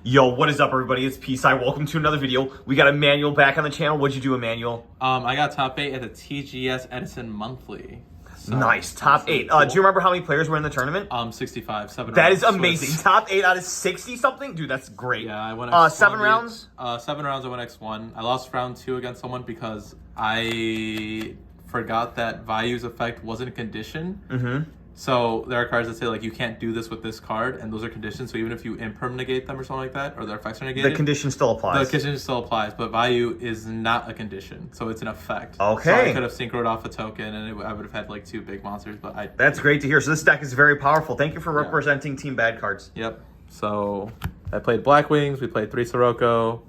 Yo, what is up, everybody? It's Peace-Eye. Welcome to another video. We got Emanuel back on the channel. What'd you do, Emanuel? I got top 8 at the TGS Edison monthly. So, nice, top 8. Cool. Do you remember how many players were in the tournament? 65, 7 That rounds. is amazing. Top 8 out of 60-something? Dude, that's great. Yeah, I went X1. 7 rounds? 7 rounds, I went X1. I lost round 2 against someone because I forgot that Value's effect wasn't a condition. Mm-hmm. So there are cards that say, like, you can't do this with this card, and those are conditions. So even if you imperm negate them or something like that, or their effects are negated, the condition still applies. The condition still applies, but Value is not a condition, so it's an effect. Okay. So I could have synchroed off a token, and I would have had, like, 2 big monsters, but I... That's great to hear. So this deck is very powerful. Thank you for representing Team Bad cards. Yep. So I played Blackwings. We played 3 Sirocco,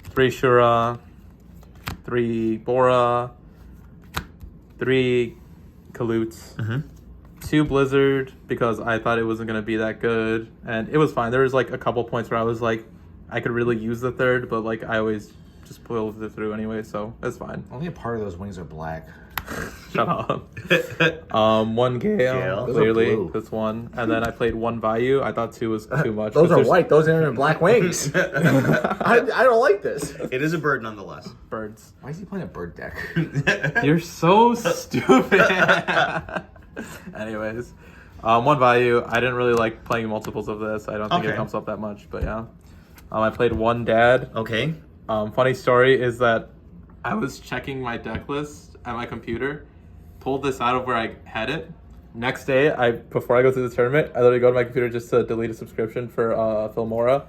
3 Shura, 3 Bora, 3 Kalutes. Mm-hmm. 2 Blizzard, because I thought it wasn't going to be that good, and it was fine. There was like a couple points where I was like, I could really use the third, but like I always just pulled it through anyway, so it's fine. Only a part of those wings are black. Shut up. 1 Gale, clearly, this one, and then I played 1 Value. I thought 2 was too much. Those are white. Those aren't black wings. I don't like this. It is a bird nonetheless. Birds. Why is he playing a bird deck? You're so stupid. Anyways, 1 Value. I didn't really like playing multiples of this. I don't think it comes up that much, but yeah. I played 1 Dad. Okay. Funny story is that I was checking my deck list at my computer, pulled this out of where I had it. Next day, before I go to the tournament, I literally go to my computer just to delete a subscription for Filmora.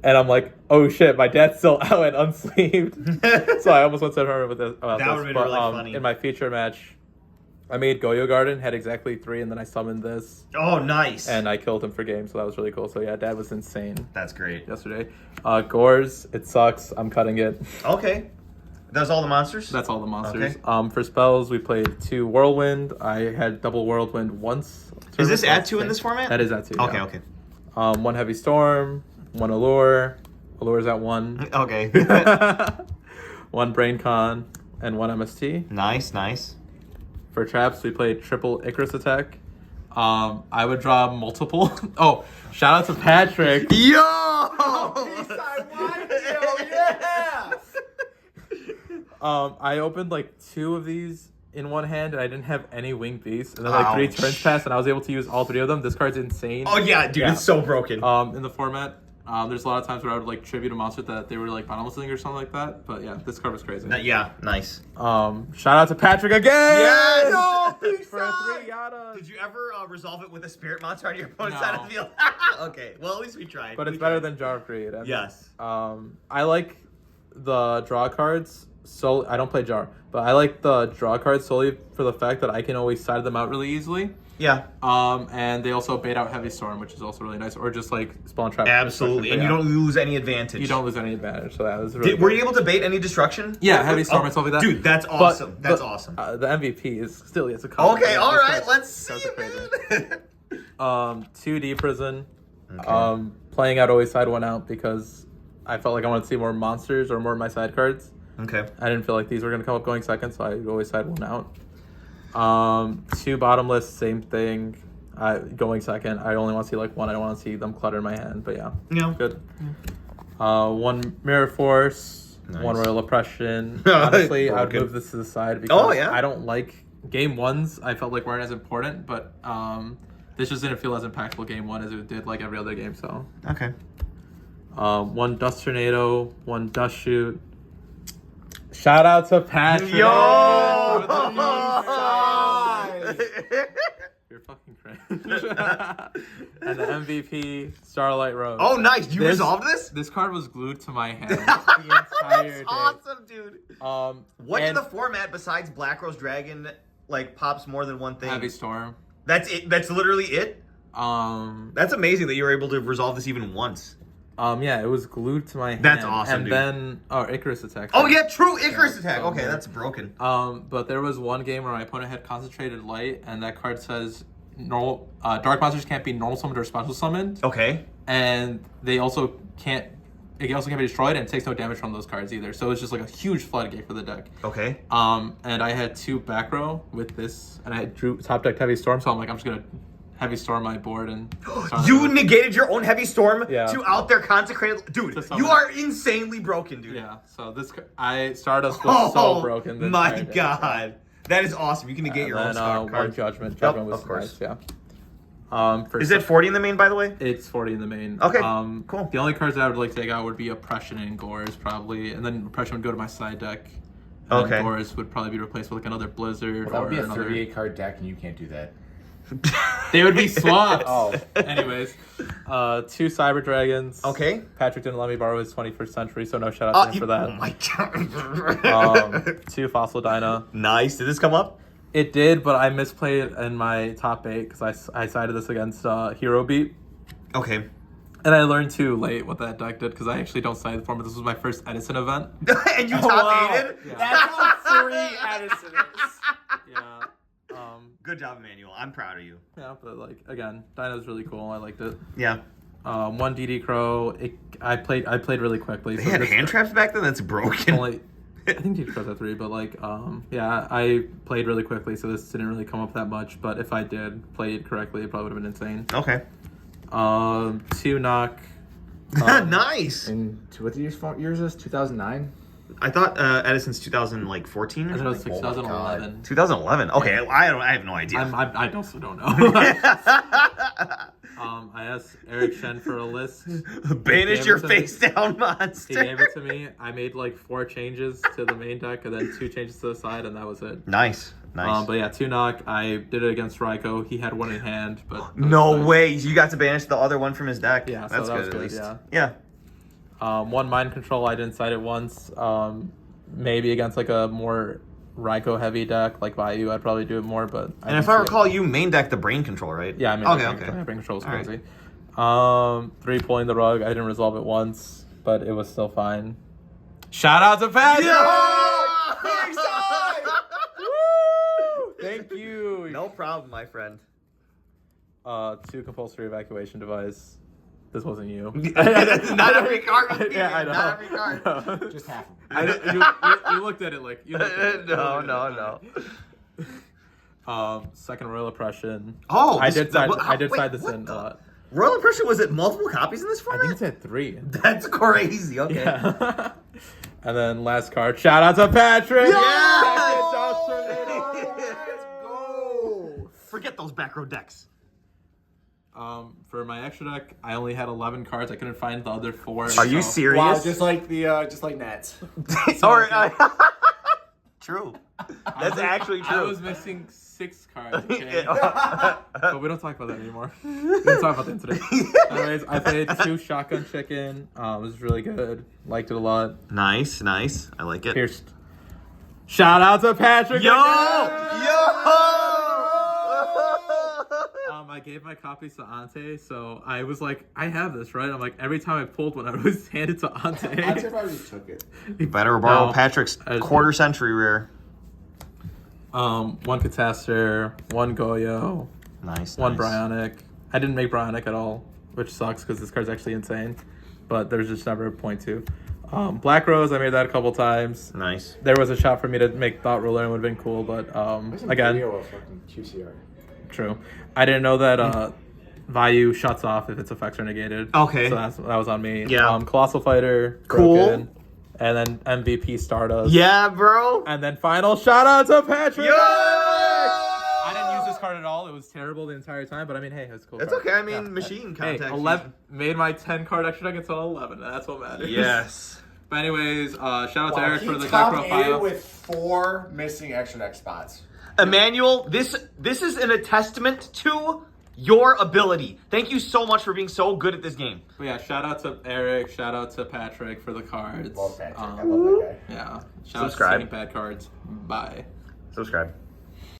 And I'm like, oh shit, my dad's still out and unsleeved. So I almost went to the tournament with this. That would have been really funny. In my feature match, I made Goyo Garden, had exactly 3, and then I summoned this. Oh, nice. And I killed him for game, so that was really cool. So yeah, Dad was insane. That's great. Yesterday. Gores, it sucks. I'm cutting it. Okay. That's all the monsters? That's all the monsters. Okay. For spells, we played 2 Whirlwind. I had double Whirlwind once. Is this add 2 in this format? That is add 2, Okay, yeah. okay. 1 Heavy Storm, 1 Allure. Allure's at 1. Okay. 1 Brain Con, and 1 MST. Nice, nice. For traps, we played triple Icarus attack. I would draw multiple. Oh, shout out to Patrick. Yo! I opened like 2 of these in one hand, and I didn't have any winged beasts. And then like 3 turns passed, and I was able to use all 3 of them. This card's insane. Oh yeah, dude, it's so broken. In the format, there's a lot of times where I would like tribute a monster that they were like bottomlessing or something like that. But yeah, this card was crazy. Yeah, nice. Shout out to Patrick again. Yes! No, for a 3 Yada. Did you ever resolve it with a spirit monster on your opponent's side of the field? Okay, well at least we tried. But it's better than Jar of Greed. Yes. I like the draw cards. So I don't play Jar, but I like the draw cards solely for the fact that I can always side them out really easily. Yeah. And they also bait out Heavy Storm, which is also really nice, or just like spawn trap. Absolutely, and you don't lose any advantage. You don't lose any advantage, so that was really. Were you able to bait any destruction? Yeah, Heavy Storm and stuff like that. Dude, that's awesome. That's awesome. The MVP is still yet to come. Okay, all right, let's see it, man. 2D Prison. Okay. Playing out always side 1 out because I felt like I wanted to see more monsters or more of my side cards. Okay. I didn't feel like these were going to come up going second, so I always side 1 out. 2 Bottomless, same thing. Going second. I only want to see like 1. I don't want to see them clutter in my hand, but yeah. Yeah. Good. 1 Mirror Force, nice. 1 Royal Oppression. Honestly, I would move this to the side because I don't like game 1s. I felt like weren't as important, but this just didn't feel as impactful game 1 as it did like every other game, so. Okay. 1 Dust Tornado, 1 Dust Shoot. Shout out to Patrick. Yo! You're fucking cringe. And the MVP, Starlight Rose. Oh, nice. You resolved this? This card was glued to my hand the entire day. That's awesome, dude. What in the format besides Black Rose Dragon like pops more than 1 thing? Heavy Storm. That's it. That's literally it. That's amazing that you were able to resolve this even once. Yeah, it was glued to my hand. That's awesome, and dude. then, Icarus attack. Oh yeah, true, Icarus attack. Okay, that's broken. But there was 1 game where my opponent had Concentrated Light, and that card says normal dark monsters can't be normal summoned or special summoned. Okay. And they also can't. It also can't be destroyed, and it takes no damage from those cards either. So it's just like a huge floodgate for the deck. Okay. And I had 2 back row with this, and I drew top deck Heavy Storm, so I'm like, I'm just gonna heavy storm my board and You negated your own heavy storm Yeah. to out there consecrated. Dude, you are insanely broken, dude. Yeah, so Stardust was so broken. This My entire day, God. That is awesome. You can negate your own one card. Judgment. Yep, Judgment was of course. nice, yeah. Is it 40 in the main, by the way? It's 40 in the main. Okay, cool. The only cards I would like to take out would be Oppression and Gores, probably. And then Oppression would go to my side deck. And then Gores would probably be replaced with like another Blizzard That would be a another... 38-card deck, and you can't do that. They would be swapped. Oh. Anyways, 2 Cyber Dragons. Okay. Patrick didn't let me borrow his 21st Century, so no shout out to him for that. Oh my God. 2 Fossil Dyna. Nice. Did this come up? It did, but I misplayed in my top 8 because I sided this against Hero Beat. Okay. And I learned too late what that deck did because I actually don't side for it. This was my first Edison event. And you top 8'd? Yeah. That's how free Edison is. Yeah. Good job, Emanuel. I'm proud of you. Yeah, but like again, Dyna's really cool. I liked it. Yeah. 1 DD Crow. I played really quickly. They had hand traps back then? That's broken. Only, I think DD Crow's at 3, but like yeah, I played really quickly, so this didn't really come up that much. But if I did play it correctly, it probably would have been insane. Okay. 2 knock. Nice. And what year is this? 2009? I thought Edison's 2014 I or thought it was something. 2011. 2011. Okay, Yeah. I have no idea. I also don't know. I asked Eric Shen for a list. Banish your face down monster. He gave it to me. I made like 4 changes to the main deck and then 2 changes to the side, and that was it. Nice. But yeah, 2 knock. I did it against Raiko. He had 1 in hand, but no way. You got to banish the other one from his deck. Yeah, so that's that good, was at good, least. yeah. Yeah. 1 mind control. I didn't side it once. Maybe against like a more Raiko heavy deck like Vayu, I'd probably do it more. But And if I recall, you main deck the brain control, right? yeah, I mean, brain control was crazy. 3 pulling the rug. I didn't resolve it once, but it was still fine. Shout out to Pat! Thank you. No problem, my friend. 2 compulsory evacuation device. This wasn't you. Not every card. Yeah, I know. Not every card. Just half of them. You looked at it like you. Looked at it. No. Second Royal Oppression. Oh, I did side wait, this in a lot. Royal Oppression, was it multiple copies in this I format? think it's at 3. That's crazy. Okay. Yeah. And then last card. Shout out to Patrick. Let's go. Forget those back row decks. For my extra deck, I only had 11 cards. I couldn't find the other 4. Are you serious? Wow, just like Nats. True. That's actually true. I was missing 6 cards. Okay? But we don't talk about that anymore. We don't talk about that today. Anyways, I played 2 Shotgun Chicken. It was really good. Liked it a lot. Nice. I like it. Pierced. Shout out to Patrick. I gave my copies to Ante, so I was like, I have this, right? I'm like, every time I pulled one, I was handed to Ante. I probably just took it. You better borrow Patrick's quarter century rare. 1 Catastor, 1 Goyo, Nice. 1 Bryonic. I didn't make Bryonic at all, which sucks because this card's actually insane. But there's just never a point to. Black Rose, I made that a couple times. Nice. There was a shot for me to make Thought Ruler and it would have been cool, but again, Video of fucking QCR. true. I didn't know that Vayu shuts off if its effects are negated. Okay. So that was on me. Yeah. Colossal Fighter. Cool. Broken, and then MVP Stardust. Yeah, bro. And then final shout out to Patrick. Yo! I didn't use this card at all. It was terrible the entire time, but I mean, hey, it's cool. It's card. okay. I mean, machine Hey, contact. 11 made my 10 card extra deck until 11. That's what matters. Yes. But anyways, shout out to Eric for the deck top profile. with 4 missing extra deck spots. Emmanuel, this is an testament to your ability. Thank you so much for being so good at this game. But yeah, shout out to Eric. Shout out to Patrick for the cards. Love Patrick. I love that guy. Yeah. Shout Subscribe. out to Taking Bad Cards. Bye. Subscribe.